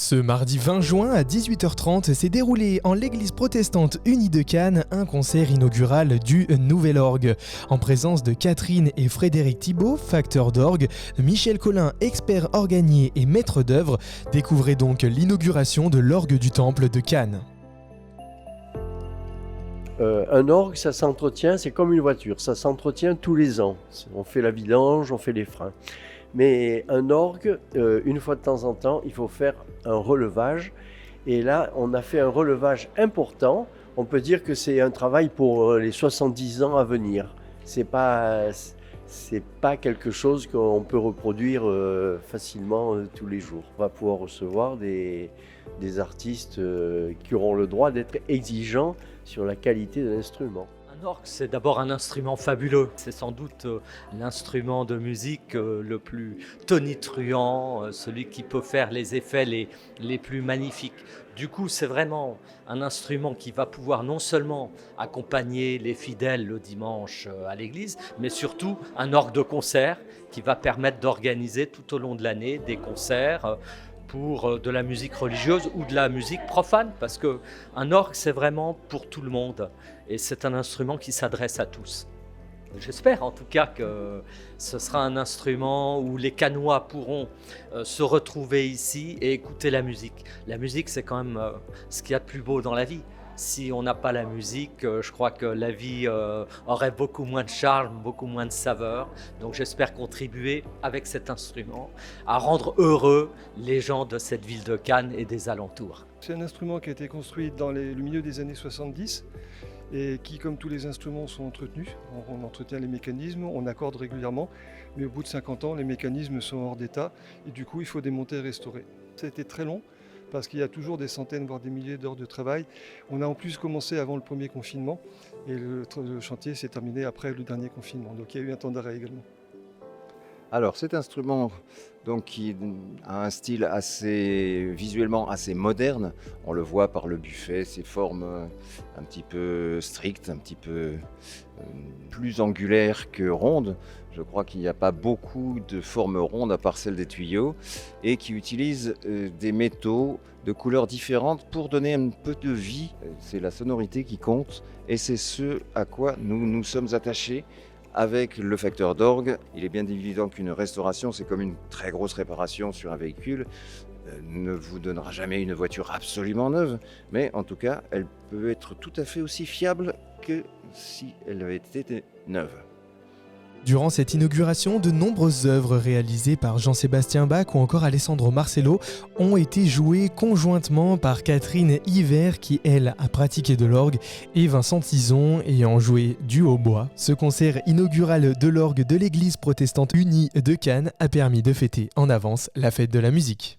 Ce mardi 20 juin à 18h30 s'est déroulé en l'église protestante unie de Cannes un concert inaugural du Nouvel Orgue. En présence de Catherine et Frédéric Thibault, facteurs d'orgue, Michel Collin, expert organier et maître d'œuvre, découvrez donc l'inauguration de l'orgue du temple de Cannes. Un orgue, ça s'entretient, c'est comme une voiture, ça s'entretient tous les ans. On fait la vidange, on fait les freins. Mais un orgue, une fois de temps en temps, il faut faire un relevage. Et là, on a fait un relevage important. On peut dire que c'est un travail pour les 70 ans à venir. C'est pas quelque chose qu'on peut reproduire facilement tous les jours. On va pouvoir recevoir des artistes qui auront le droit d'être exigeants sur la qualité de l'instrument. Un orgue, c'est d'abord un instrument fabuleux. C'est sans doute l'instrument de musique le plus tonitruant, celui qui peut faire les effets les plus magnifiques. Du coup, c'est vraiment un instrument qui va pouvoir non seulement accompagner les fidèles le dimanche à l'église, mais surtout un orgue de concert qui va permettre d'organiser tout au long de l'année des concerts pour de la musique religieuse ou de la musique profane, parce qu'un orgue, c'est vraiment pour tout le monde, et c'est un instrument qui s'adresse à tous. J'espère en tout cas que ce sera un instrument où les Cannois pourront se retrouver ici et écouter la musique. La musique, c'est quand même ce qu'il y a de plus beau dans la vie. Si on n'a pas la musique, je crois que la vie aurait beaucoup moins de charme, beaucoup moins de saveur. Donc j'espère contribuer avec cet instrument à rendre heureux les gens de cette ville de Cannes et des alentours. C'est un instrument qui a été construit dans le milieu des années 70 et qui, comme tous les instruments, sont entretenus. On entretient les mécanismes, on accorde régulièrement, mais au bout de 50 ans, les mécanismes sont hors d'état et du coup, il faut démonter et restaurer. Ça a été très long, parce qu'il y a toujours des centaines, voire des milliers d'heures de travail. On a en plus commencé avant le premier confinement et le chantier s'est terminé après le dernier confinement. Donc il y a eu un temps d'arrêt également. Alors cet instrument donc, qui a un style visuellement assez moderne, on le voit par le buffet, ses formes un petit peu strictes, un petit peu plus angulaires que rondes. Je crois qu'il n'y a pas beaucoup de formes rondes à part celle des tuyaux et qui utilise des métaux de couleurs différentes pour donner un peu de vie. C'est la sonorité qui compte et c'est ce à quoi nous nous sommes attachés. Avec le facteur d'orgue, il est bien évident qu'une restauration, c'est comme une très grosse réparation sur un véhicule, ne vous donnera jamais une voiture absolument neuve, mais en tout cas, elle peut être tout à fait aussi fiable que si elle avait été neuve. Durant cette inauguration, de nombreuses œuvres réalisées par Jean-Sébastien Bach ou encore Alessandro Marcello ont été jouées conjointement par Catherine Hiver qui, elle, a pratiqué de l'orgue et Vincent Tison ayant joué du hautbois. Ce concert inaugural de l'orgue de l'église protestante unie de Cannes a permis de fêter en avance la fête de la musique.